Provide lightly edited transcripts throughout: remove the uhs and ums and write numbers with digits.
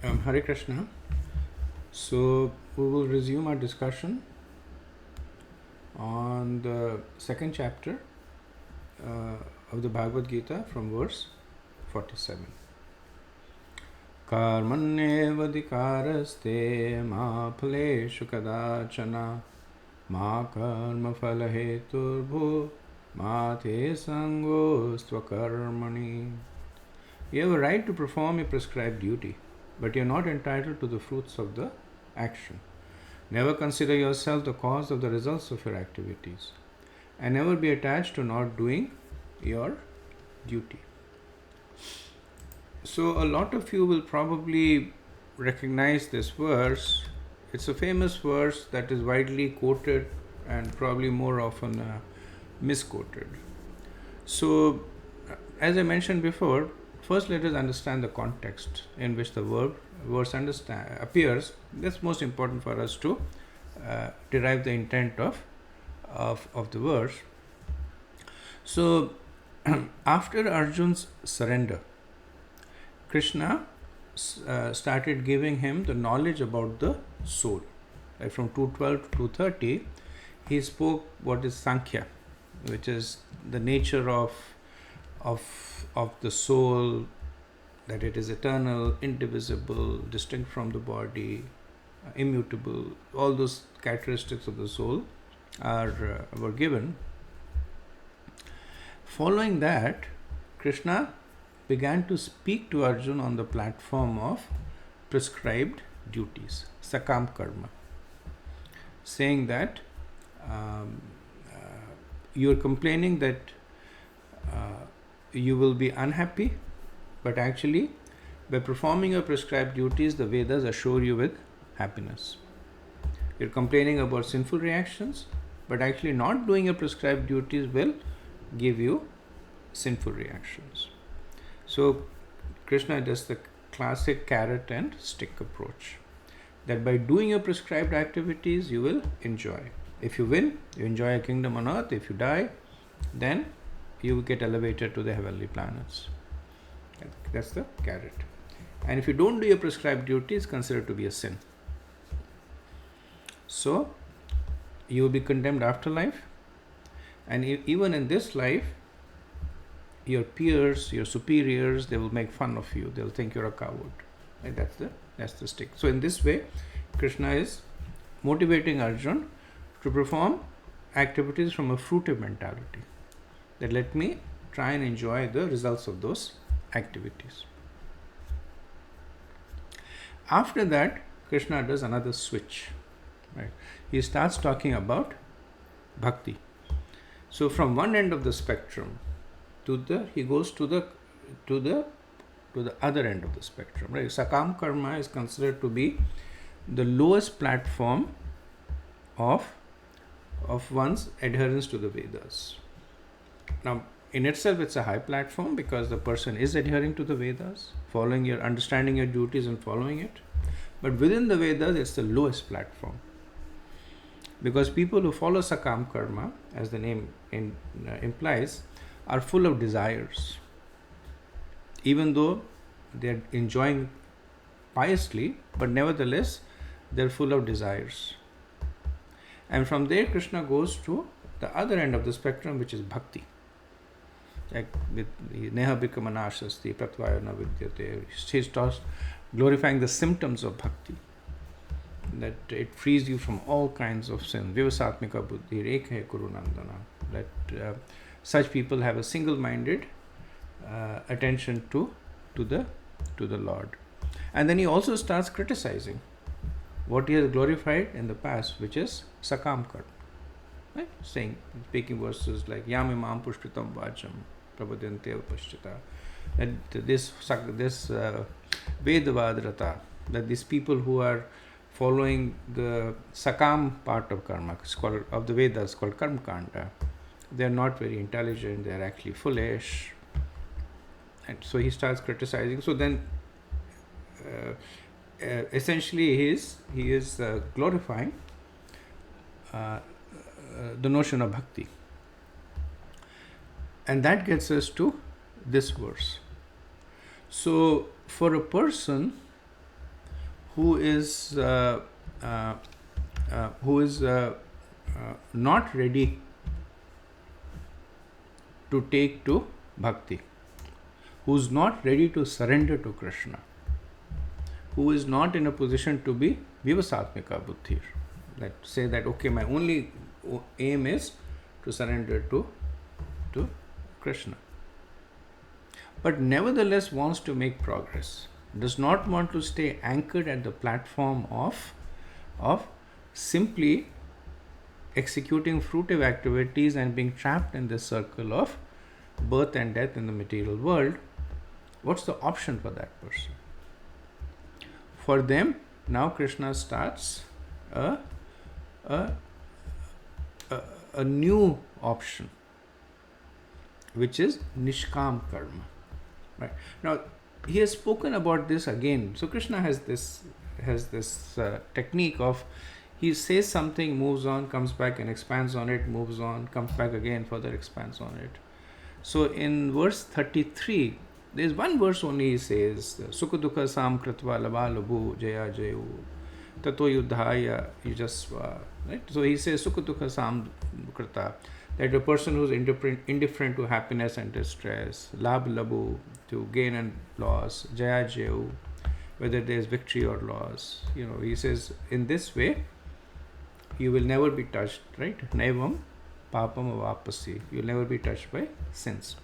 Hare Krishna. So we will resume our discussion on the second chapter of the Bhagavad-gita from verse 47. Karmanyevadikaraste ma phaleshu kadachana ma karma phalaheturbhu ma te sangostva karmani. You have a right to perform a prescribed duty, but you are not entitled to the fruits of the action. Never consider yourself the cause of the results of your activities, and never be attached to not doing your duty. So, a lot of you will probably recognize this verse. It's a famous verse that is widely quoted and probably more often misquoted. So, as I mentioned before, first let us understand the context in which the verse appears. That's most important for us to derive the intent of the verse. So, after Arjun's surrender, Krishna started giving him the knowledge about the soul. Like from 212 to 230, he spoke what is Sankhya, which is the nature of the soul, that it is eternal, indivisible, distinct from the body, immutable. All those characteristics of the soul were given. Following that, Krishna began to speak to Arjun on the platform of prescribed duties, sakam karma, saying that you are complaining that you will be unhappy, but actually by performing your prescribed duties, the Vedas assure you with happiness. You're complaining about sinful reactions, but actually not doing your prescribed duties will give you sinful reactions. So Krishna does the classic carrot and stick approach, that by doing your prescribed activities you will enjoy. If you win, you enjoy a kingdom on earth. If you die, then you will get elevated to the heavenly planets. That's the carrot. And if you don't do your prescribed duty, it's considered to be a sin. So you will be condemned afterlife, and even in this life, your peers, your superiors, they will make fun of you. They'll think you're a coward. Right? That's the stick. So in this way, Krishna is motivating Arjun to perform activities from a fruitive mentality. That let me try and enjoy the results of those activities. After that, Krishna does another switch. Right? He starts talking about bhakti. So from one end of the spectrum he goes to the other end of the spectrum. Right? Sakam karma is considered to be the lowest platform of one's adherence to the Vedas. Now, in itself, it's a high platform because the person is adhering to the Vedas, understanding your duties and following it. But within the Vedas, it's the lowest platform. Because people who follow Sakam Karma, as the name implies, are full of desires. Even though they're enjoying piously, but nevertheless, they're full of desires. And from there, Krishna goes to the other end of the spectrum, which is bhakti. Like with Neha Bikamanashasti, Pratvayana Vidyate, he starts glorifying the symptoms of bhakti. That it frees you from all kinds of sin. Vivasatmika buddhi, rekhe kurunandana. That such people have a single-minded attention to the Lord. And then he also starts criticizing what he has glorified in the past, which is sakam karma. Right? Speaking verses like Yamimam pushpitam vacham prabhadyante paschita. That this Vedavadrata, that these people who are following the sakam part of karma, of the Vedas, called karma kanda, they are not very intelligent, they are actually foolish. And so he starts criticizing. So then essentially he is glorifying the notion of bhakti. And that gets us to this verse. So for a person who is not ready to take to bhakti, who's not ready to surrender to Krishna, who is not in a position to be vivasatmika buddhir, that say that okay, my only aim is to surrender to Krishna, but nevertheless wants to make progress, does not want to stay anchored at the platform of simply executing fruitive activities and being trapped in this circle of birth and death in the material world. What's the option for that person? For them, now Krishna starts a new option, which is nishkam karma. Right now, he has spoken about this again. So Krishna has this technique of, he says something, moves on, comes back and expands on it, moves on, comes back again, further expands on it. So in verse 33, there is one verse only he says, Sukha dukha sam kritva labha labhu jaya jayu tato yudhaya yujasva. Right? So he says Sukha dukha sam krita, that a person who is indifferent to happiness and distress, labh labhu, to gain and loss, jaya jayu, whether there is victory or loss. He says in this way you will never be touched, right? Naivam papam avapasi, you will never be touched by sins.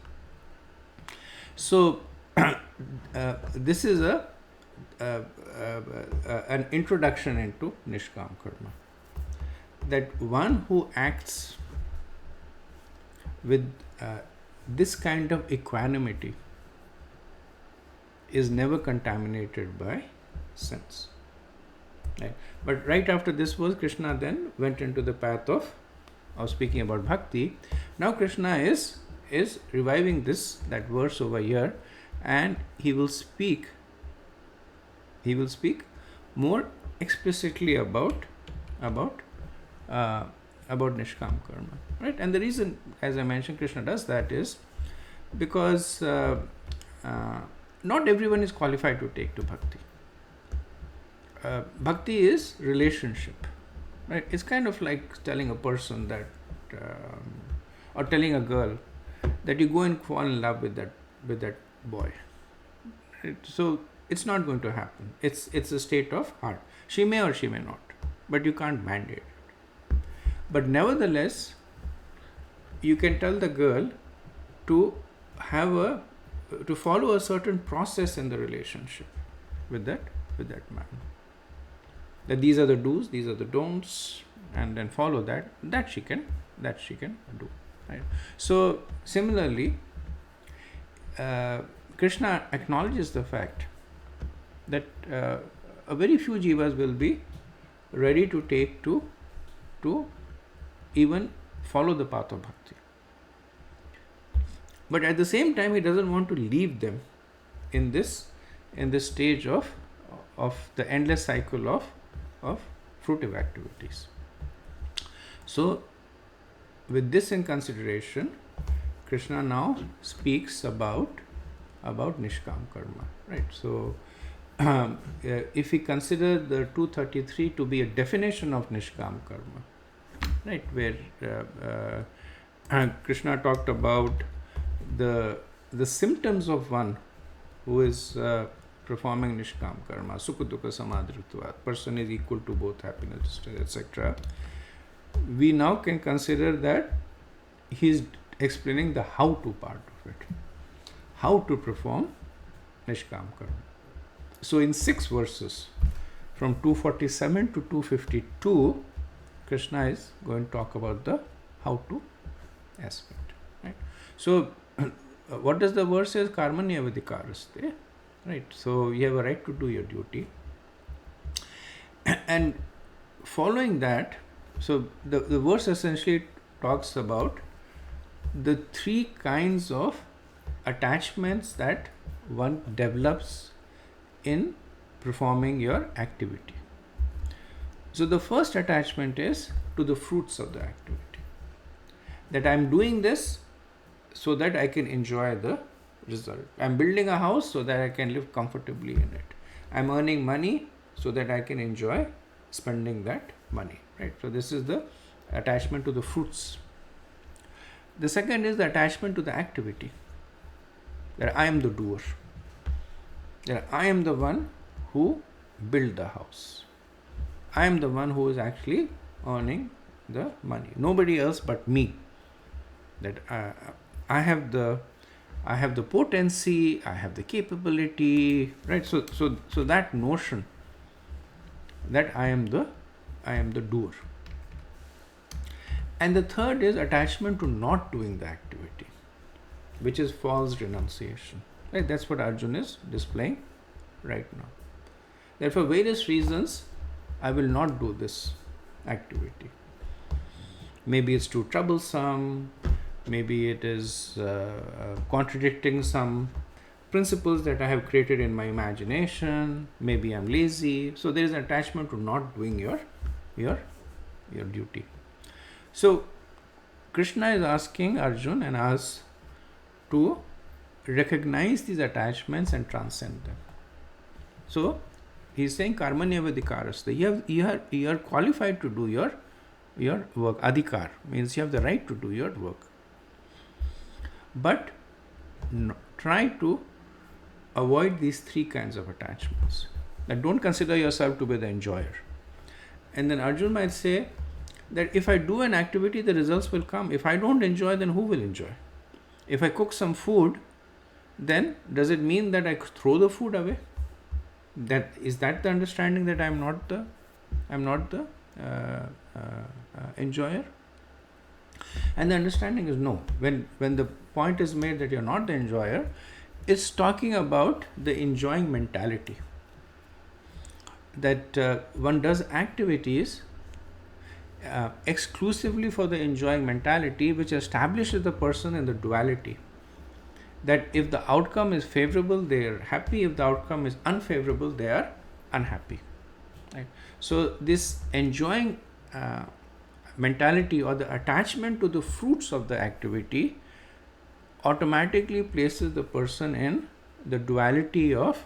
So this is an introduction into nishkam karma, that one who acts with this kind of equanimity is never contaminated by sins. Right? But right after this verse, Krishna then went into the path of speaking about bhakti. Now Krishna is reviving that verse over here, and he will speak more explicitly about nishkam karma, right? And the reason, as I mentioned, Krishna does that is because not everyone is qualified to take to bhakti. Bhakti is relationship, right? It's kind of like telling a person that, or telling a girl that you go and fall in love with that boy. Right? So it's not going to happen. It's a state of heart. She may or she may not, but you can't mandate it. But nevertheless, you can tell the girl to follow a certain process in the relationship with that man. That these are the do's, these are the don'ts, and then follow that. That she can do. Right? So similarly, Krishna acknowledges the fact that a very few jivas will be ready to take to even follow the path of bhakti. But at the same time, he doesn't want to leave them in this stage of the endless cycle of fruitive activities. So with this in consideration, Krishna now speaks about nishkam karma, right? So if we consider the 233 to be a definition of nishkam karma, right, where Krishna talked about the symptoms of one who is performing nishkam karma, sukha dukha samadritva, person is equal to both happiness, distress, etc. We now can consider that he is explaining the how to part of it, how to perform nishkam karma. So in 6 verses, from 247 to 252, Krishna is going to talk about the how to aspect. Right? So what does the verse say? Karmanya vadikaraste. Right? So you have a right to do your duty. And following that, so the verse essentially talks about the 3 kinds of attachments that one develops in performing your activity. So the first attachment is to the fruits of the activity. That I am doing this so that I can enjoy the result. I am building a house so that I can live comfortably in it. I am earning money so that I can enjoy spending that money, right? So this is the attachment to the fruits. The second is the attachment to the activity, that I am the doer, that I am the one who built the house, I am the one who is actually earning the money, nobody else but me. That I have the potency, I have the capability, right? So that notion that I am the doer. And the third is attachment to not doing the activity, which is false renunciation. Right? That's what Arjuna is displaying right now. That for various reasons, I will not do this activity. Maybe it's too troublesome, maybe it is contradicting some principles that I have created in my imagination, maybe I'm lazy. So there is an attachment to not doing your duty. So Krishna is asking Arjuna and us to recognize these attachments and transcend them. So he is saying karmanyavadikaraste. You are qualified to do your work. Adhikar means you have the right to do your work. But try to avoid these three kinds of attachments. Now, don't consider yourself to be the enjoyer. And then Arjuna might say that if I do an activity, the results will come. If I don't enjoy, then who will enjoy? If I cook some food, then does it mean that I throw the food away? Is that the understanding, that I'm not the enjoyer? And the understanding is no. When the point is made that you're not the enjoyer, it's talking about the enjoying mentality. That one does activities exclusively for the enjoying mentality, which establishes the person in the duality. That if the outcome is favorable, they are happy. If the outcome is unfavorable, they are unhappy. Right? So this enjoying mentality, or the attachment to the fruits of the activity, automatically places the person in the duality of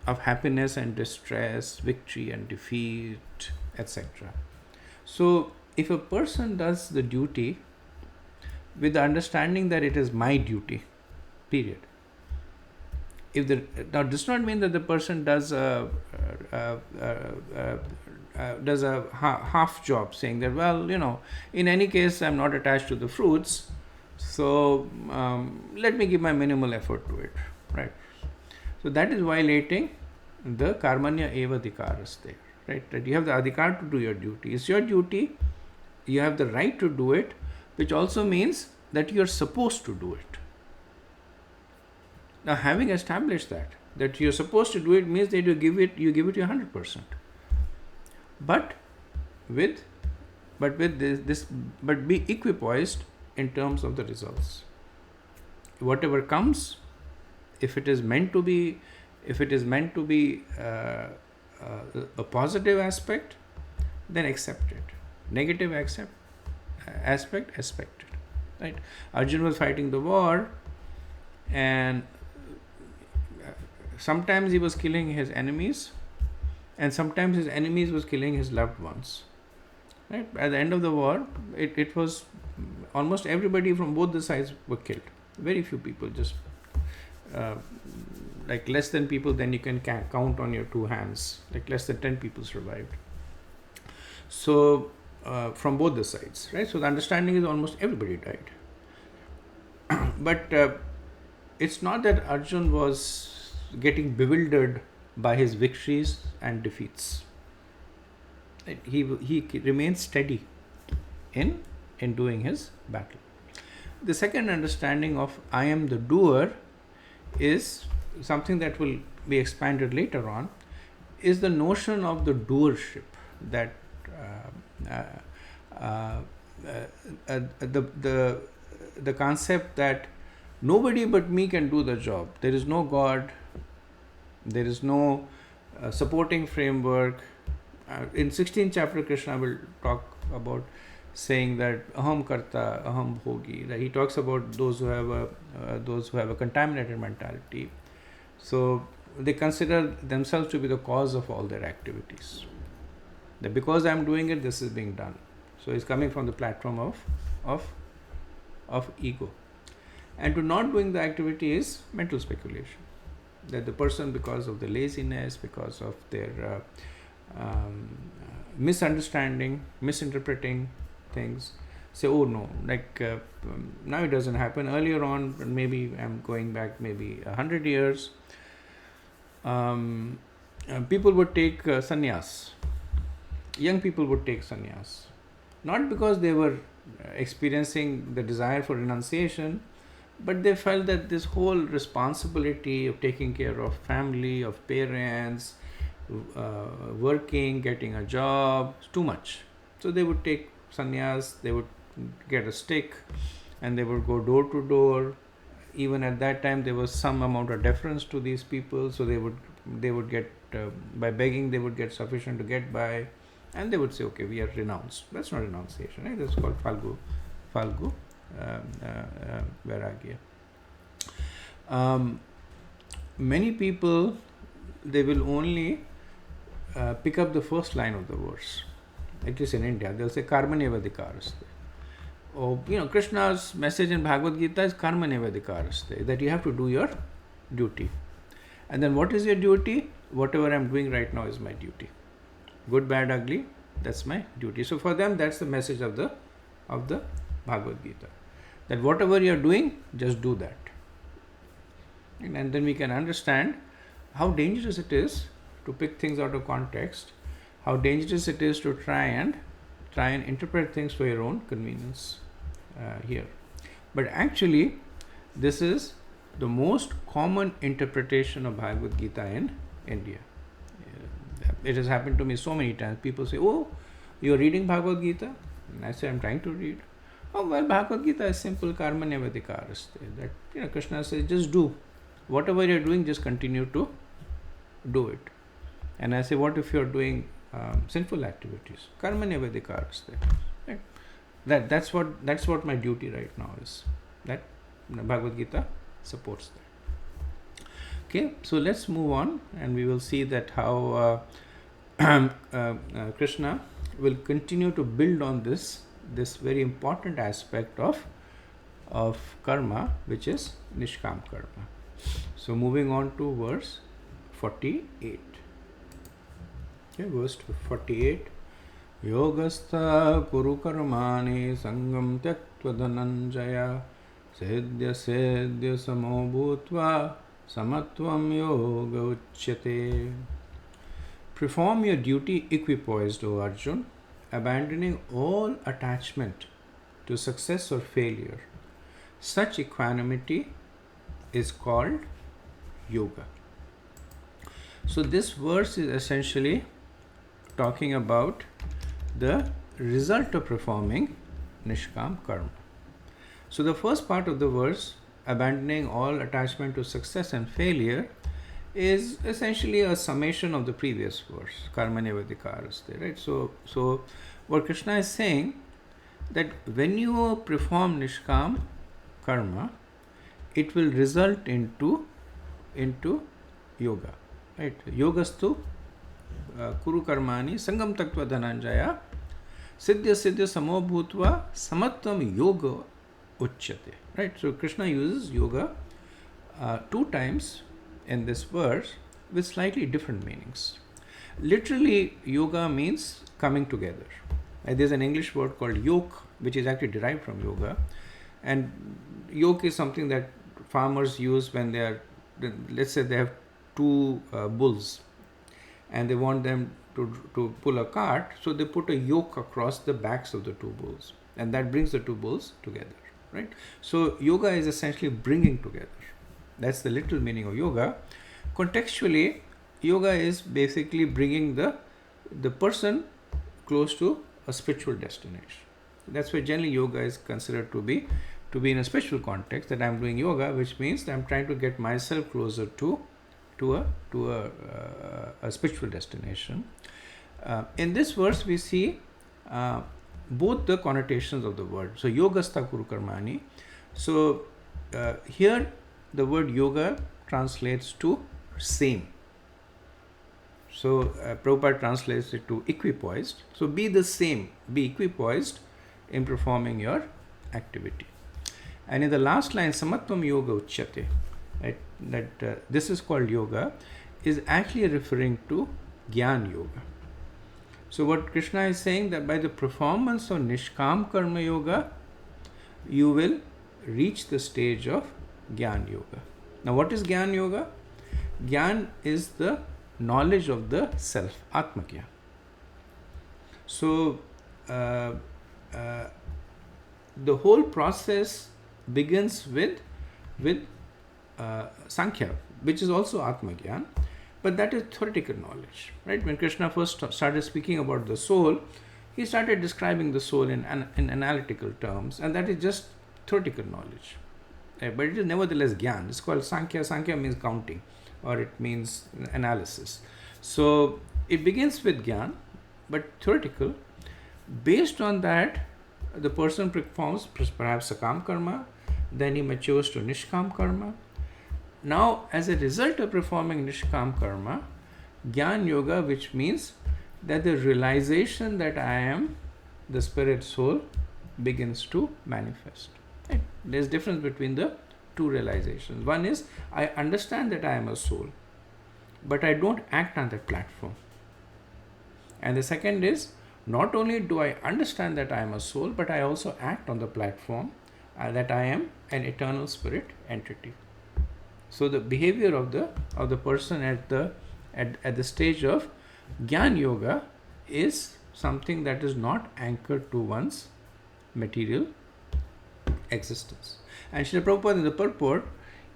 happiness and distress, victory and defeat, etc. So if a person does the duty with the understanding that it is my duty, period. Now does not mean that the person does a half job, saying that, well, in any case I'm not attached to the fruits, so let me give my minimal effort to it, right? So that is violating the karmanya eva adhikaraste, right? That you have the adhikar to do your duty. It's your duty, you have the right to do it, which also means that you are supposed to do it. Now, having established that you're supposed to do it, means that you give it your 100%. But be equipoised in terms of the results. Whatever comes, if it is meant to be a positive aspect, then accept it. Negative aspect, expect it. Right? Arjuna was fighting the war, and sometimes he was killing his enemies, and sometimes his enemies was killing his loved ones. Right? At the end of the war, it was almost everybody from both the sides were killed. Very few people, just like less than people than you can count on your two hands. Like less than 10 people survived. So from both the sides, right? So the understanding is almost everybody died. But it's not that Arjuna was getting bewildered by his victories and defeats. He remains steady in doing his battle. The second understanding of I am the doer is something that will be expanded later on, is the notion of the doership, that the concept that nobody but me can do the job. There is no God, there is no supporting framework. In 16th chapter, Krishna will talk about saying that aham karta, aham bhogi. He talks about those who have a contaminated mentality. So they consider themselves to be the cause of all their activities. That because I am doing it, this is being done. So it's coming from the platform of ego. And to not doing the activity is mental speculation. That the person, because of the laziness, because of their misunderstanding, misinterpreting things, say, oh no, like now it doesn't happen. Earlier on, maybe I'm going back maybe 100 years, people would take sannyas. Young people would take sannyas. Not because they were experiencing the desire for renunciation, but they felt that this whole responsibility of taking care of family, of parents, working, getting a job, too much. So they would take sannyas, they would get a stick, and they would go door to door. Even at that time, there was some amount of deference to these people, so they would get by begging, they would get sufficient to get by, and they would say, okay, we are renounced. That's not renunciation, right? That's called falgu vairagya. Many people, they will only pick up the first line of the verse. At least in India, they'll say karmaneva adhikaraste. Or, Krishna's message in Bhagavad-gita is karmaneva adhikaraste, that you have to do your duty. And then what is your duty? Whatever I'm doing right now is my duty. Good, bad, ugly, that's my duty. So for them, that's the message of the Bhagavad-gita. That whatever you're doing, just do that. And then we can understand how dangerous it is to pick things out of context, how dangerous it is to try and interpret things for your own convenience here. But actually, this is the most common interpretation of Bhagavad-gita in India. It has happened to me so many times. People say, oh, you're reading Bhagavad-gita? And I say, I'm trying to read. Oh, well, Bhagavad-gita is simple, karmaneva adhikaraste. That, Krishna says, just do. Whatever you're doing, just continue to do it. And I say, what if you're doing sinful activities? Karmaneva adhikaraste. Right? That's what my duty right now is. That Bhagavad-gita supports that. Okay, so let's move on, and we will see that how Krishna will continue to build on this very important aspect of karma, which is nishkam karma. So moving on to verse 48. Okay, verse 48. Yogastha kuru karmani sangam tyaktva dhananjaya sedya samo bhutva samatvam yoga uchyate. Perform your duty equipoised, O Arjun, abandoning all attachment to success or failure. Such equanimity is called yoga. So this verse is essentially talking about the result of performing nishkam karma. So the first part of the verse, abandoning all attachment to success and failure, is essentially a summation of the previous verse, karmaneva adhikaraste, right? So what Krishna is saying, that when you perform nishkam karma, it will result into yoga, right? Yogastu kuru karmani sangam tattva dhananjaya siddhya samo bhutva samatvam yoga uchyate, right? So Krishna uses yoga 2 times in this verse with slightly different meanings. Literally, yoga means coming together. There's an English word called yoke, which is actually derived from yoga. And yoke is something that farmers use when they are, let's say they have 2 bulls and they want them to pull a cart, so they put a yoke across the backs of the 2 bulls, and that brings the 2 bulls together, right? So yoga is essentially bringing together. That's the literal meaning of yoga. Contextually, yoga is basically bringing the person close to a spiritual destination. That's why generally yoga is considered to be in a spiritual context, that I'm doing yoga, which means that I'm trying to get myself closer to a spiritual destination. In this verse, we see both the connotations of the word. So yogastha kuru karmani. So here the word yoga translates to same. So Prabhupada translates it to equipoised. So be the same, be equipoised in performing your activity. And in the last line, samatvam yoga uchyate, right, that this is called yoga, is actually referring to Gyan yoga. So what Krishna is saying, that by the performance of Nishkam Karma Yoga, you will reach the stage of Gyan Yoga. Now what is Gyan Yoga? Gyan is the knowledge of the self, Atma Gyan. So the whole process begins with Sankhya, which is also Atma Gyan, but that is theoretical knowledge, right? When Krishna first started speaking about the soul, he started describing the soul in analytical terms, and that is just theoretical knowledge. But it is nevertheless Gyan. It's called Sankhya. Sankhya means counting, or it means analysis. So it begins with Gyan, but theoretical. Based on that, the person performs perhaps Sakam Karma, then he matures to Nishkam Karma. Now, as a result of performing Nishkam Karma, Gyan Yoga, which means that the realization that I am the spirit soul begins to manifest. Right? There's difference between the two realizations. One is, I understand that I am a soul, but I don't act on that platform. And the second is, not only do I understand that I am a soul, but I also act on the platform that I am an eternal spirit entity. So the behavior of the person at the stage of Gyan Yoga is something that is not anchored to one's material existence. And Srila Prabhupada in the purport,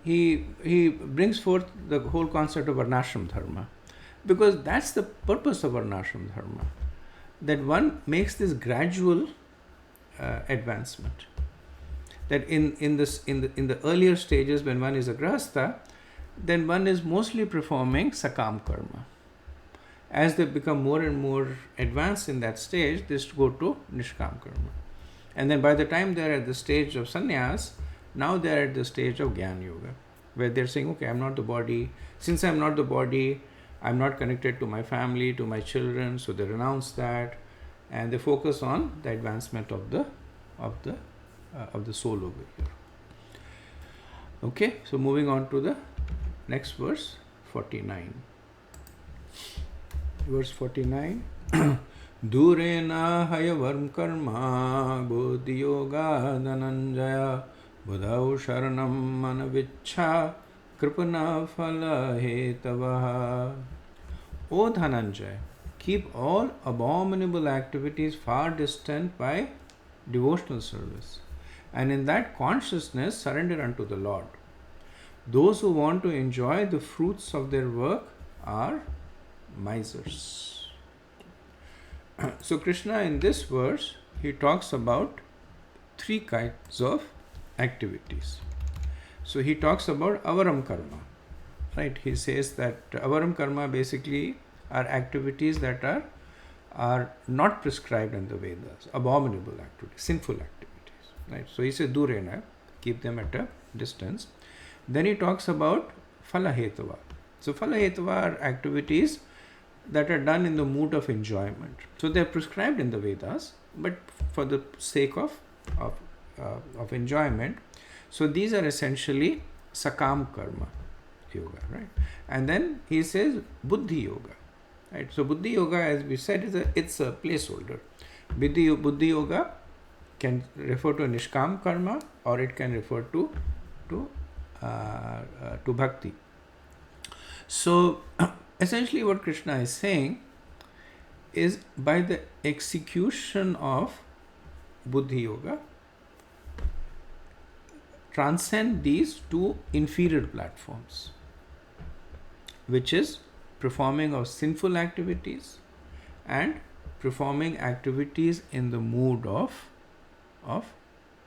he brings forth the whole concept of Varnashram Dharma, because that's the purpose of Varnashram Dharma, that one makes this gradual advancement. That in the earlier stages, when one is a grahastha, then one is mostly performing Sakam Karma. As they become more and more advanced in that stage, they go to Nishkam Karma. And then by the time they are at the stage of sannyas, now they are at the stage of Gyan Yoga, where they're saying, okay, I'm not the body. Since I'm not the body, I'm not connected to my family, to my children, so they renounce that, and they focus on the advancement of the soul over here. Okay, so moving on to the next verse, 49. Verse 49. Durena hayavarm karma bodhi yoga dhananjaya budhau sharanam manavichha kripana phala hetavaha. O Dhananjaya, keep all abominable activities far distant by devotional service, and in that consciousness surrender unto the Lord. Those who want to enjoy the fruits of their work are misers. So Krishna in this verse, he talks about three kinds of activities. So he talks about avaram karma, right? He says that avaram karma basically are activities that are not prescribed in the Vedas, abominable activities, sinful activities, right? So he says durena, keep them at a distance. Then he talks about phalahetava. So phalahetava are activities that are done in the mood of enjoyment. So they are prescribed in the Vedas, but for the sake of enjoyment. So these are essentially Sakam Karma Yoga, right? And then he says Buddhi Yoga, right? So Buddhi Yoga, as we said, it's a placeholder. Buddhi Yoga can refer to Nishkam Karma, or it can refer to Bhakti. So essentially what Krishna is saying is, by the execution of Buddhi Yoga, transcend these two inferior platforms, which is performing of sinful activities and performing activities in the mood of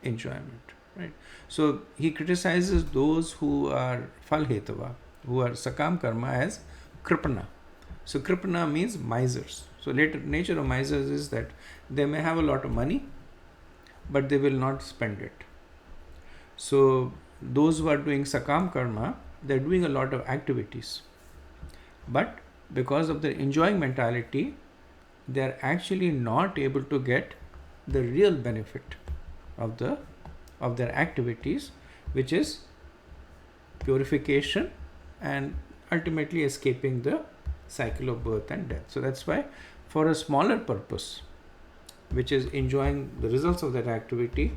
enjoyment, right? So he criticizes those who are phalhetava, who are Sakam Karma, as Kripana. So Kripana means misers. So nature of misers is that they may have a lot of money, but they will not spend it. So those who are doing Sakam Karma, they're doing a lot of activities, but because of their enjoying mentality, they are actually not able to get the real benefit of their activities, which is purification and ultimately escaping the cycle of birth and death. So that's why, for a smaller purpose, which is enjoying the results of that activity,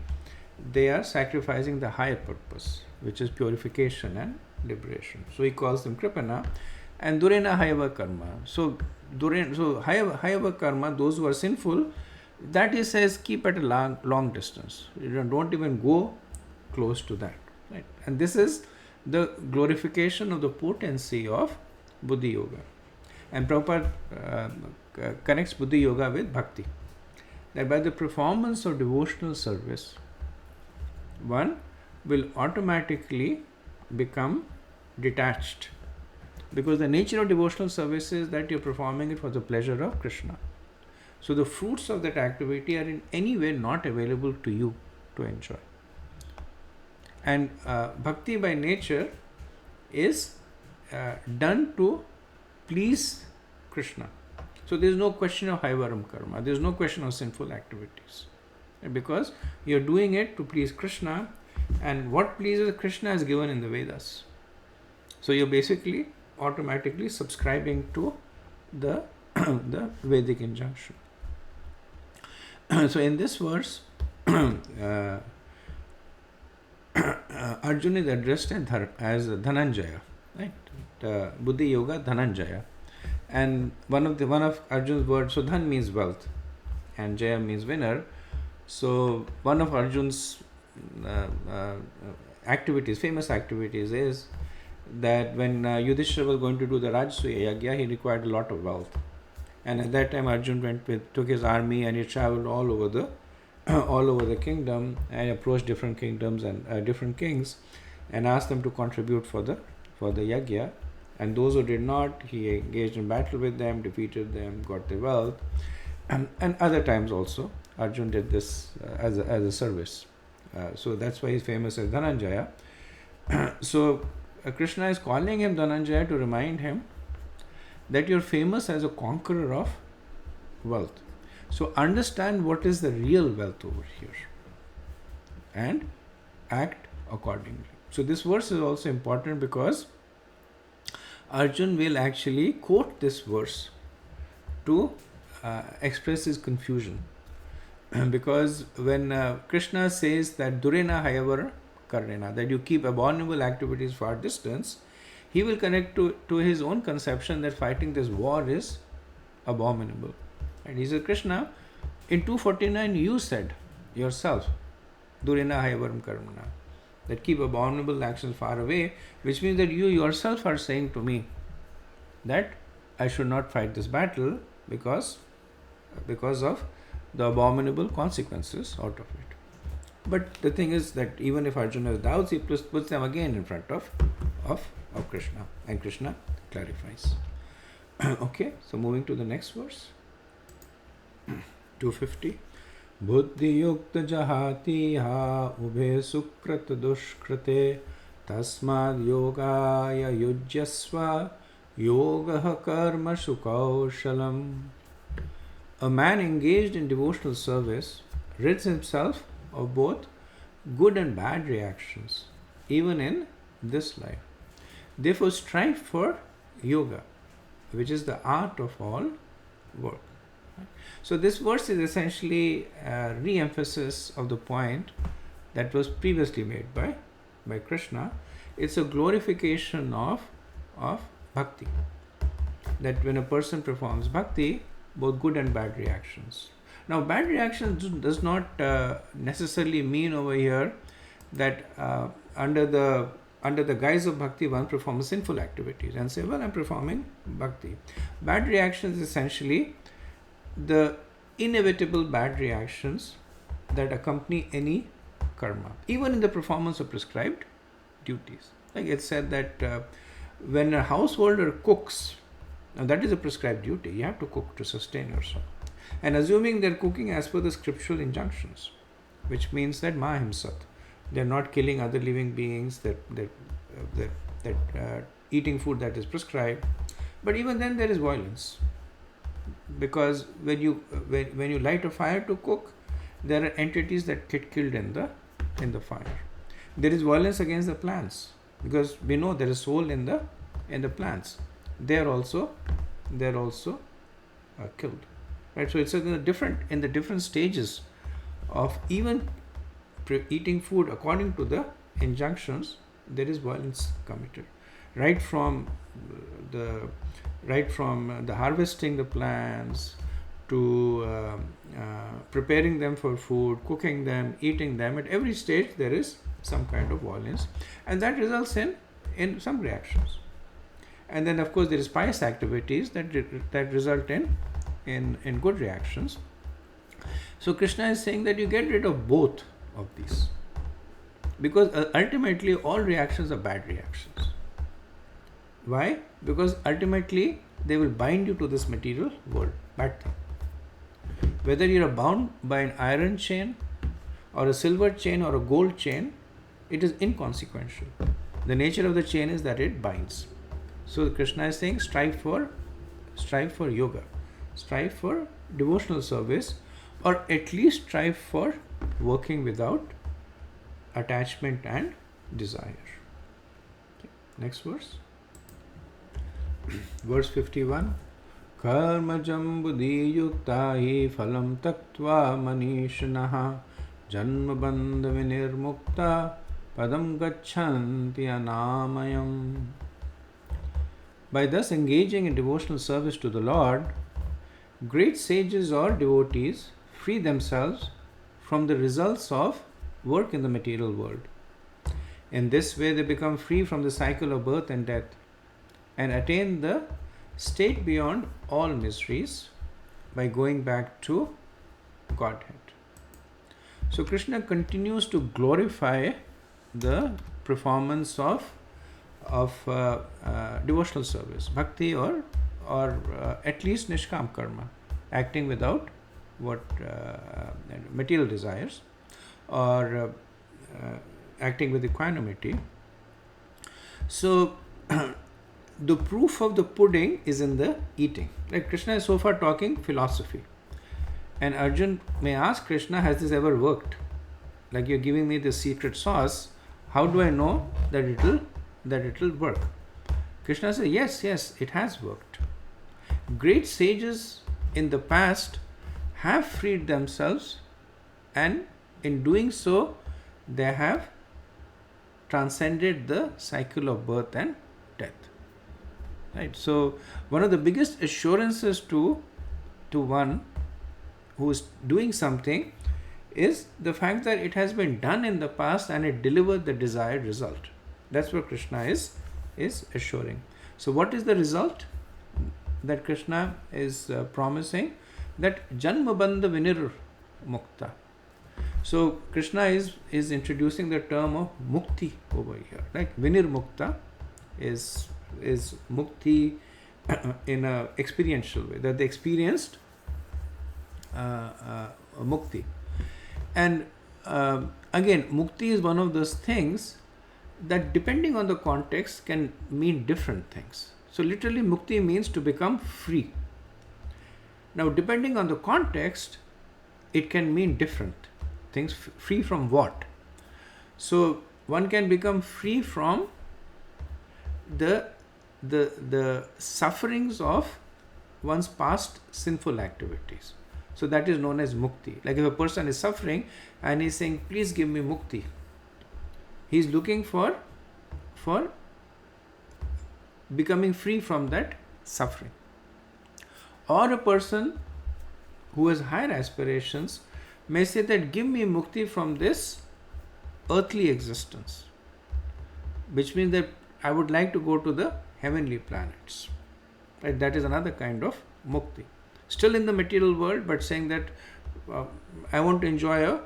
they are sacrificing the higher purpose, which is purification and liberation. So he calls them kripana and durena hayava karma. So hayava karma, those who are sinful, that he says keep at a long distance. You don't even go close to that. Right? And this is the glorification of the potency of Buddhi Yoga. And Prabhupada connects Buddhi Yoga with Bhakti. That by the performance of devotional service, one will automatically become detached, because the nature of devotional service is that you're performing it for the pleasure of Krishna. So the fruits of that activity are in any way not available to you to enjoy. And bhakti by nature is done to please Krishna. So there is no question of haivaram karma, there is no question of sinful activities, because you are doing it to please Krishna, and what pleases Krishna is given in the Vedas. So you are basically automatically subscribing to the Vedic injunction. So in this verse, Arjuna is addressed as Dhananjaya, right? Buddhi Yoga Dhananjaya, and one of Arjuna's words. So Dhan means wealth, and Jaya means winner. So one of Arjuna's activities, famous activities, is that when Yudhishthira was going to do the Rajasuya Yagya, he required a lot of wealth, and at that time Arjuna took his army and he traveled all over the kingdom and approached different kingdoms and different kings and asked them to contribute for the yagya. And those who did not, he engaged in battle with them, defeated them, got the wealth. And other times also Arjuna did this as a service. So that's why he's famous as Dhananjaya. So Krishna is calling him Dhananjaya to remind him that you're famous as a conqueror of wealth. So understand what is the real wealth over here and act accordingly. So this verse is also important because Arjun will actually quote this verse to express his confusion. Because when Krishna says that Durena Hayavar Karnena, that you keep abominable activities far distance, he will connect to his own conception that fighting this war is abominable. And he said, Krishna, in 249 you said yourself, Durena Hayavaram Karmana, that keep abominable actions far away, which means that you yourself are saying to me that I should not fight this battle because of the abominable consequences out of it. But the thing is that even if Arjuna has doubts, he puts them again in front of Krishna, and Krishna clarifies. Okay, so moving to the next verse. 250. Buddhi yukta jahati ha ubhe sukrat dushkrate tasmad yogaya yujyasva yogaha karma sukaushalam. A man engaged in devotional service rids himself of both good and bad reactions, even in this life. Therefore strive for yoga, which is the art of all work. So this verse is essentially a re-emphasis of the point that was previously made by Krishna. It's a glorification of bhakti. That when a person performs bhakti, both good and bad reactions. Now, bad reactions does not necessarily mean over here that under the guise of bhakti one performs sinful activities and say, well, I'm performing bhakti. Bad reactions is essentially the inevitable bad reactions that accompany any karma, even in the performance of prescribed duties. Like it's said that when a householder cooks, now that is a prescribed duty, you have to cook to sustain yourself. And assuming they're cooking as per the scriptural injunctions, which means that mahimsat, they're not killing other living beings, they're eating food that is prescribed, But even then there is violence, because when you light a fire to cook, there are entities that get killed in the fire. There is violence against the plants, because we know there is soul in the plants. They are also killed, right? So it's in the different stages of even eating food according to the injunctions. There is violence committed, right from the harvesting the plants to preparing them for food, cooking them, eating them. At every stage there is some kind of violence, and that results in some reactions. And then of course there is pious activities that result in good reactions. So Krishna is saying that you get rid of both of these, because ultimately all reactions are bad reactions. Why? Because ultimately they will bind you to this material world. Bad thing. Whether you are bound by an iron chain or a silver chain or a gold chain, it is inconsequential. The nature of the chain is that it binds. So Krishna is saying strive for yoga, strive for devotional service, or at least strive for working without attachment and desire. Okay. Next verse. Verse 51. Karmajam buddhi yukta hi phalam taktva manishanaha janma bandha vinirmukta padam gachanti anamayam. By thus engaging in devotional service to the Lord, great sages or devotees free themselves from the results of work in the material world. In this way, they become free from the cycle of birth and death and attain the state beyond all miseries by going back to Godhead. So Krishna continues to glorify the performance of devotional service, bhakti, or at least nishkam karma, acting without material desires, or acting with equanimity. So the proof of the pudding is in the eating. Like Krishna is so far talking philosophy, and Arjun may ask Krishna, has this ever worked? Like, you're giving me the secret sauce, how do I know that it will work? Krishna says, yes, it has worked. Great sages in the past have freed themselves, and in doing so they have transcended the cycle of birth and death. Right? So one of the biggest assurances to one who is doing something is the fact that it has been done in the past and it delivered the desired result. That's what Krishna is assuring. So what is the result that Krishna is promising? That janma bandha vinir mukta. So Krishna is introducing the term of mukti over here. Like vinir mukta is mukti in a experiential way, that they experienced mukti. And again, mukti is one of those things that, depending on the context, can mean different things. So literally mukti means to become free. Now, depending on the context, it can mean different things. Free from what? So one can become free from the sufferings of one's past sinful activities. So that is known as mukti. Like if a person is suffering and he's saying, please give me mukti, he's looking for becoming free from that suffering. Or a person who has higher aspirations may say that give me mukti from this earthly existence, which means that I would like to go to the heavenly planets. Right? That is another kind of mukti. Still in the material world, but saying that I want to enjoy a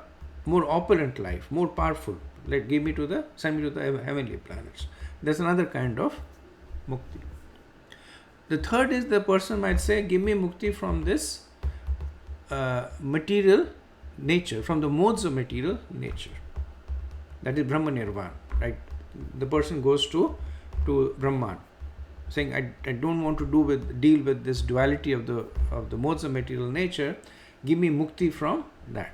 more opulent life, more powerful. Like send me to the heavenly planets. That's another kind of mukti. The third is, the person might say, give me mukti from this material nature, from the modes of material nature. That is Brahma Nirvana, right? The person goes to Brahman. saying I don't want to deal with this duality of the modes of material nature. Give me mukti from that.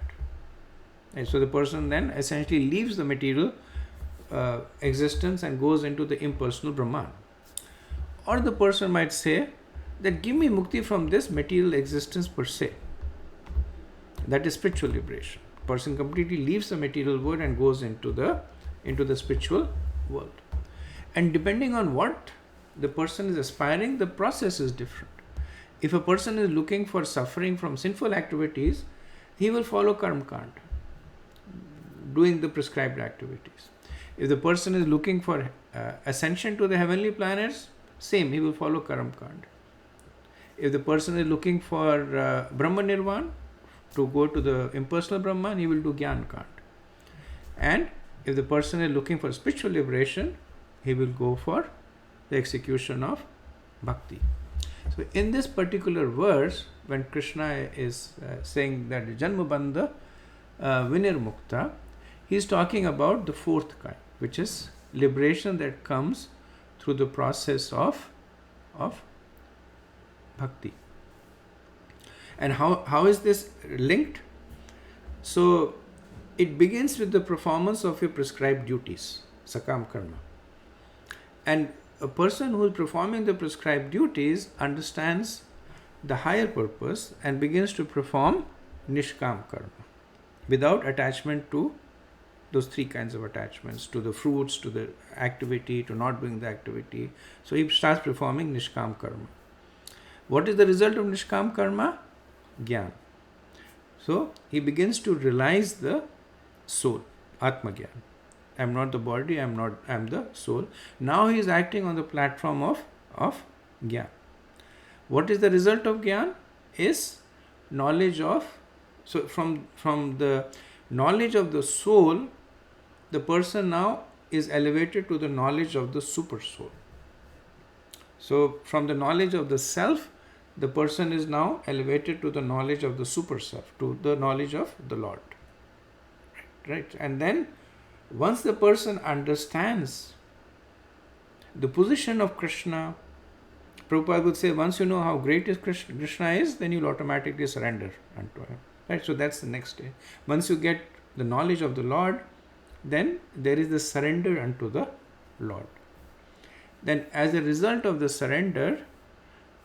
And so the person then essentially leaves the material existence and goes into the impersonal Brahman. Or the person might say that give me mukti from this material existence per se. That is spiritual liberation. Person completely leaves the material world and goes into the spiritual world. And depending on what the person is aspiring, the process is different. If a person is looking for suffering from sinful activities, he will follow karma kand, doing the prescribed activities. If the person is looking for ascension to the heavenly planets, same, he will follow karma kand. If the person is looking for Brahma Nirvan, to go to the impersonal Brahman, he will do Gyan Kand. And if the person is looking for spiritual liberation, he will go for the execution of bhakti. So in this particular verse, when Krishna is saying that Janma Bandha Vinirmukta, he is talking about the fourth kind, which is liberation that comes through the process of bhakti. And how is this linked? So it begins with the performance of your prescribed duties, sakam karma. And a person who is performing the prescribed duties understands the higher purpose and begins to perform nishkam karma without attachment to those three kinds of attachments, to the fruits, to the activity, to not doing the activity. So he starts performing nishkam karma. What is the result of nishkam karma? Gyan. So he begins to realize the soul, Atma Gyan. I am not the body, I am the soul. Now he is acting on the platform of Gyan. What is the result of Gyan? Is knowledge of, so from the knowledge of the soul, the person now is elevated to the knowledge of the super soul. So from the knowledge of the self, the person is now elevated to the knowledge of the super self, to the knowledge of the Lord. Right? And then once the person understands the position of Krishna, Prabhupada would say, once you know how great is Krishna is, then you'll automatically surrender unto him. Right? So that's the next stage. Once you get the knowledge of the Lord, then there is the surrender unto the Lord. Then as a result of the surrender,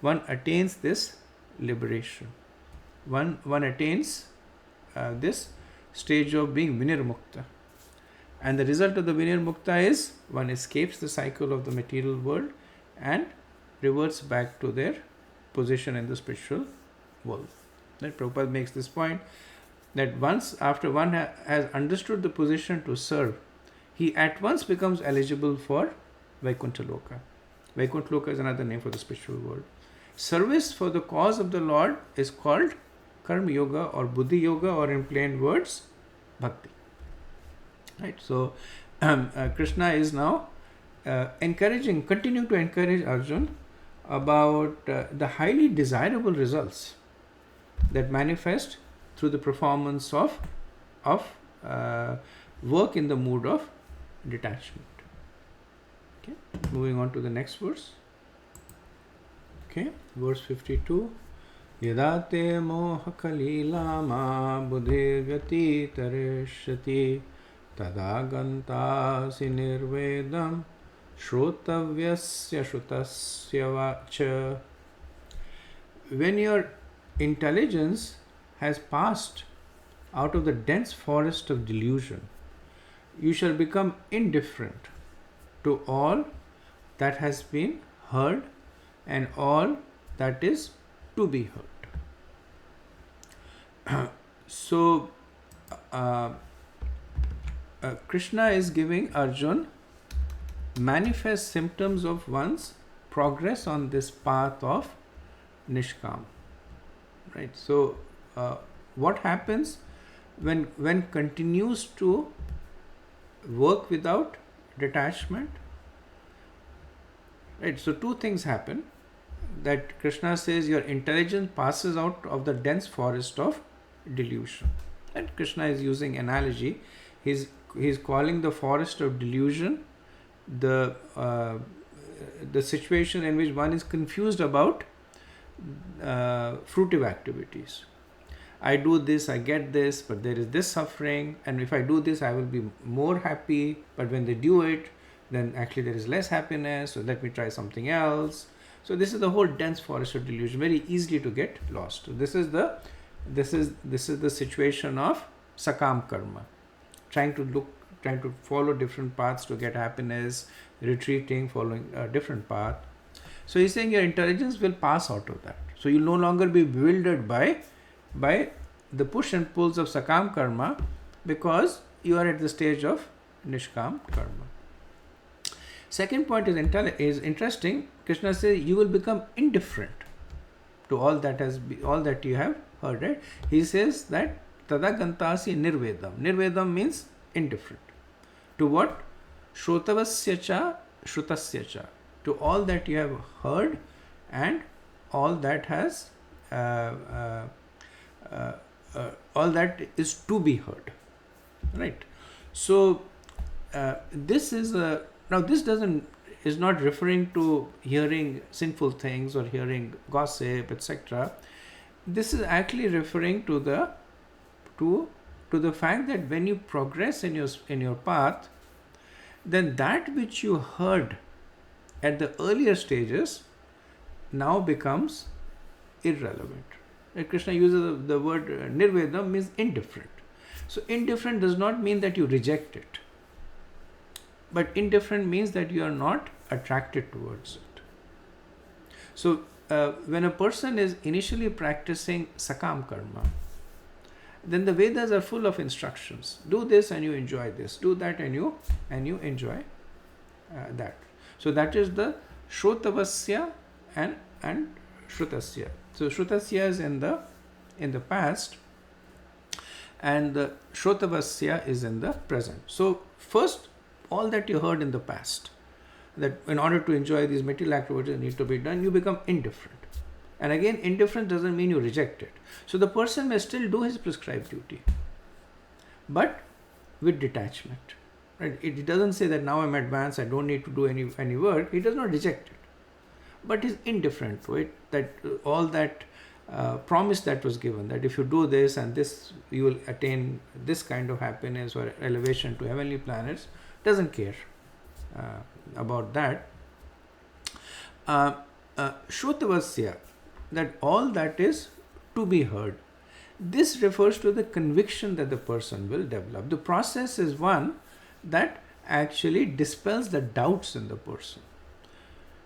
one attains this liberation. One attains this stage of being Vinirmukta. And the result of the Vinirmukta is one escapes the cycle of the material world and reverts back to their position in the spiritual world. Right? Prabhupada makes this point that once after one has understood the position to serve, he at once becomes eligible for Vaikuntha Loka. Vaikuntha Loka is another name for the spiritual world. Service for the cause of the Lord is called Karma Yoga or Buddhi Yoga, or in plain words, Bhakti. Right? So Krishna is now continuing to encourage Arjuna about the highly desirable results that manifest through the performance of work in the mood of detachment. Okay, moving on to the next verse. Okay, verse 52. Yada te moha kalila ma buddhi vyati tareshyati tada gantasi nirvedam shrotavyasya shrutasya vacha. When your intelligence has passed out of the dense forest of delusion, you shall become indifferent to all that has been heard and all that is to be heard. So Krishna is giving Arjuna manifest symptoms of one's progress on this path of Nishkam. Right? So what happens when continues to work without detachment? Right? So two things happen. That Krishna says your intelligence passes out of the dense forest of delusion. And Krishna is using analogy. He's calling the forest of delusion the the situation in which one is confused about fruitive activities. I do this, I get this, but there is this suffering, and if I do this, I will be more happy. But when they do it, then actually there is less happiness. So let me try something else. So this is the whole dense forest of delusion, very easily to get lost. So this is the situation of sakam karma, trying to follow different paths to get happiness, retreating, following a different path. So he's saying your intelligence will pass out of that. So you'll no longer be bewildered by the push and pulls of sakam karma, because you are at the stage of nishkam karma. Second point is interesting. Krishna says you will become indifferent to all that you have heard. Right? He says that tadagantasi nirvedam. Nirvedam means indifferent. To what? Shrotavasya cha shrutasya cha. To all that you have heard and all that has all that is to be heard. Right? So this is is not referring to hearing sinful things or hearing gossip, etc. This is actually referring to the fact that when you progress in your path, then that which you heard at the earlier stages now becomes irrelevant. Krishna uses the word nirvedam, means indifferent. So indifferent does not mean that you reject it, but indifferent means that you are not attracted towards it. So when a person is initially practicing sakam karma, then the Vedas are full of instructions. Do this and you enjoy this. Do that and you enjoy that. So that is the Shrotavasya and Shrutasya. So Shrutasya is in the past, and the Shrotavasya is in the present. So first, all that you heard in the past, that in order to enjoy these material activities need to be done, you become indifferent. And again, indifference doesn't mean you reject it. So the person may still do his prescribed duty, but with detachment. Right? It doesn't say that now I'm advanced, I don't need to do any work. He does not reject it, but is indifferent to it. That all that promise that was given, that if you do this and this, you will attain this kind of happiness or elevation to heavenly planets, doesn't care about that. Shrutavasya, that all that is to be heard. This refers to the conviction that the person will develop. The process is one that actually dispels the doubts in the person.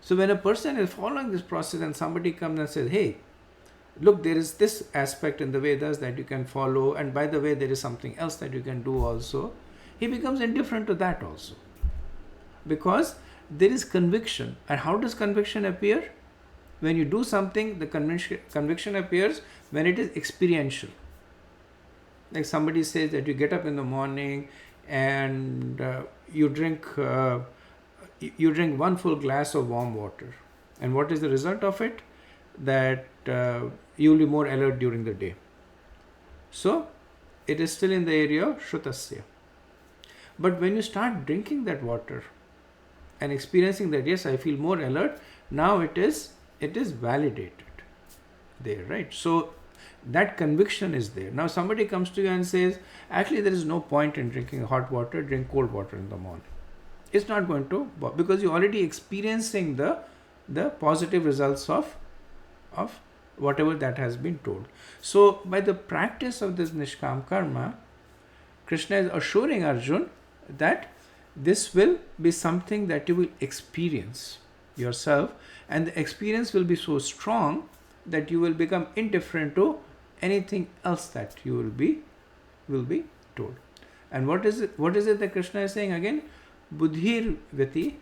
So when a person is following this process and somebody comes and says, hey, look, there is this aspect in the Vedas that you can follow, and by the way, there is something else that you can do also, he becomes indifferent to that also. Because there is conviction. And how does conviction appear? When you do something, the conviction appears when it is experiential. Like somebody says that you get up in the morning and you drink one full glass of warm water. And what is the result of it? That you will be more alert during the day. So, it is still in the area of Shrutasya. But when you start drinking that water and experiencing that, yes, I feel more alert, now it is validated there, right? So that conviction is there. Now somebody comes to you and says, actually there is no point in drinking hot water, drink cold water in the morning. It's not going to, because you're already experiencing the positive results of whatever that has been told. So by the practice of this Nishkam Karma, Krishna is assuring Arjun that this will be something that you will experience yourself, and the experience will be so strong that you will become indifferent to anything else that you will be told. And what is it that Krishna is saying again? Buddhir vati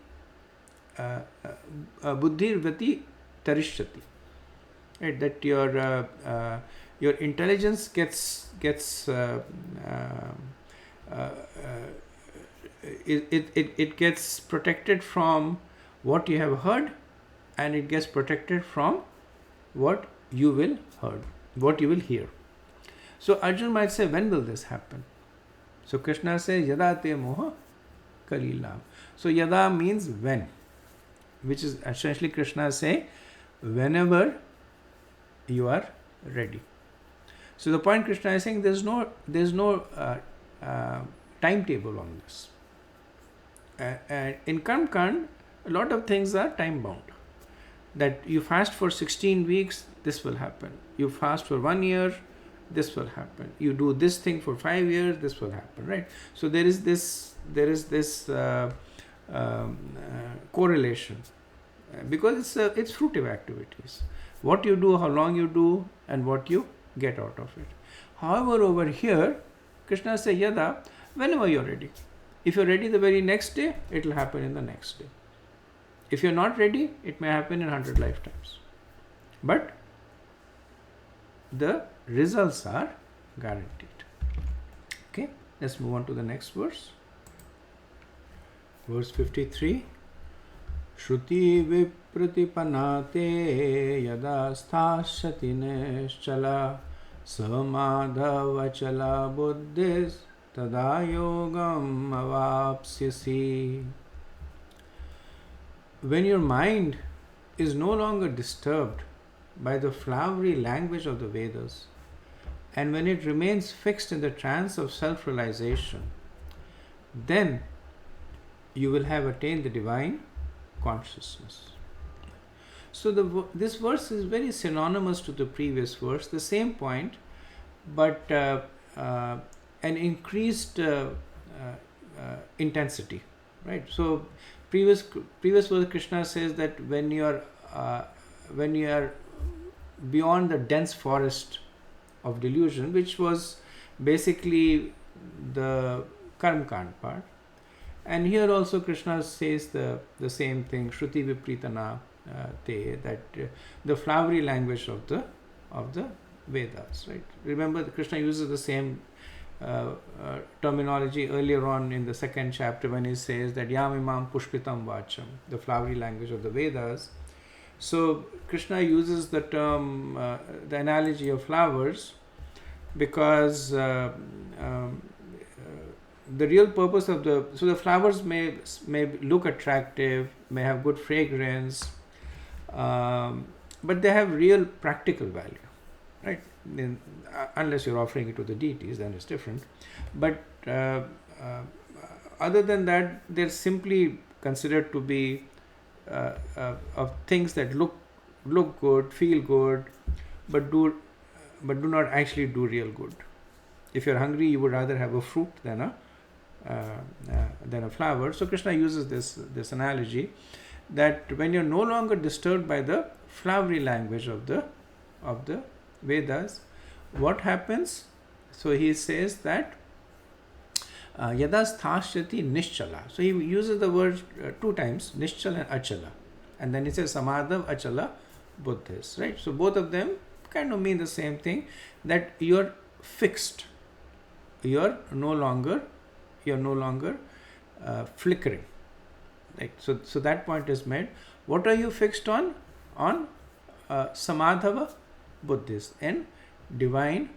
tarishyati. Right? That your intelligence gets it gets protected from what you have heard, and it gets protected from what you will hear. So Arjun might say, when will this happen? So Krishna says, yada te moha kalilam. So yada means when. which is essentially Krishna saying, whenever you are ready. So the point Krishna is saying, there's no timetable on this. In Karma Kand, a lot of things are time bound. That you fast for 16 weeks, this will happen. You fast for 1 year, this will happen. You do this thing for 5 years, this will happen, right? So there is this correlation, because it's fruitive activities. What you do, how long you do, and what you get out of it. However, over here, Krishna says, Yada, whenever you're ready. If you're ready the very next day, it will happen in the next day. If you're not ready, it may happen in 100 lifetimes. But the results are guaranteed. Okay, let's move on to the next verse. Verse 53. Shruti vipratipanate yada sthashati nischala samadhavachala buddhis tada yogam avapsyasi. When your mind is no longer disturbed by the flowery language of the Vedas, and when it remains fixed in the trance of self-realization, then you will have attained the divine consciousness. So this verse is very synonymous to the previous verse, the same point, but an increased intensity, right? So previous verse Krishna says that when you are beyond the dense forest of delusion, which was basically the Karma Kand part, and here also Krishna says the same thing, Shruti Vipritana te, that the flowery language of the Vedas, right? Remember, Krishna uses the same terminology earlier on in the second chapter when he says that Yamimam Pushpitam Vacham, the flowery language of the Vedas. So Krishna uses the term, the analogy of flowers, because the real purpose of the flowers may look attractive, may have good fragrance, but they have real practical value, right? Unless you're offering it to the deities, then it's different. But other than that, they're simply considered to be of things that look good, feel good, but do not actually do real good. If you're hungry, you would rather have a fruit than a flower. So Krishna uses this analogy that when you're no longer disturbed by the flowery language of the Vedas, what happens? So he says that yada sthashyati nischala. So he uses the word 2 times, nischala and achala, and then he says samadhav achala buddhis, right? So both of them kind of mean the same thing, that you're fixed, you're no longer flickering, right? So that point is made. What are you fixed on? On samadhava buddhis, and divine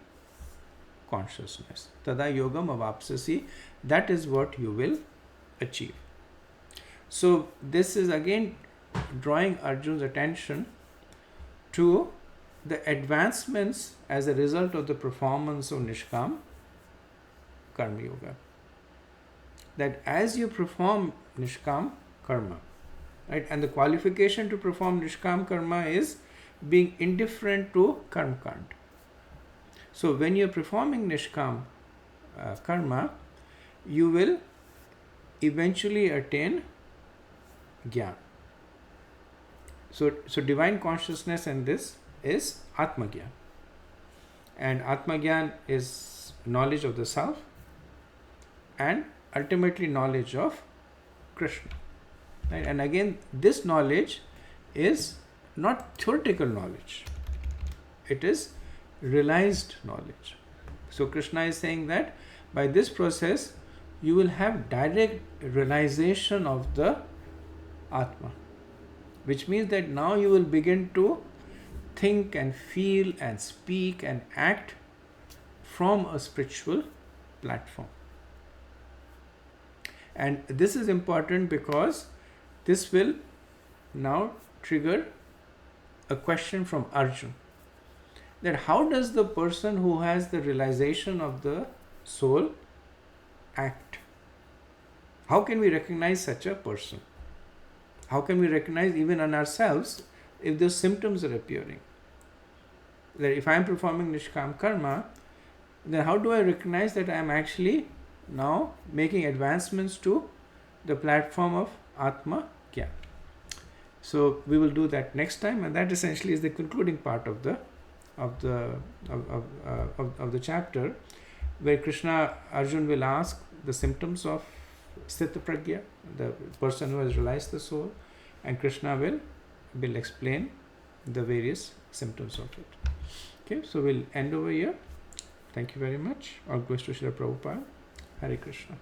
consciousness. Tada yogam avapsasi. That is what you will achieve. So this is again drawing Arjuna's attention to the advancements as a result of the performance of Nishkam Karma Yoga. That as you perform Nishkam Karma, right, and the qualification to perform Nishkam Karma is being indifferent to Karma Kand. So when you're performing Nishkam Karma, you will eventually attain Gyan. So divine consciousness in this is Atma Gyan. And Atma Gyan is knowledge of the self and ultimately knowledge of Krishna. Right? And again, this knowledge is not theoretical knowledge. It is realized knowledge. So Krishna is saying that by this process, you will have direct realization of the Atma, which means that now you will begin to think and feel and speak and act from a spiritual platform. And this is important because this will now trigger a question from Arjun, that how does the person who has the realization of the soul act? How can we recognize such a person? How can we recognize even on ourselves if those symptoms are appearing? That if I am performing Nishkam Karma, then how do I recognize that I am actually now making advancements to the platform of Atma Gyan? So we will do that next time, and that essentially is the concluding part of the chapter, where Krishna Arjun will ask the symptoms of Sthita Pragya, the person who has realized the soul, and Krishna will explain the various symptoms of it. Okay, so we'll end over here. Thank you very much. All goes to Srila Prabhupada. Hare Krishna.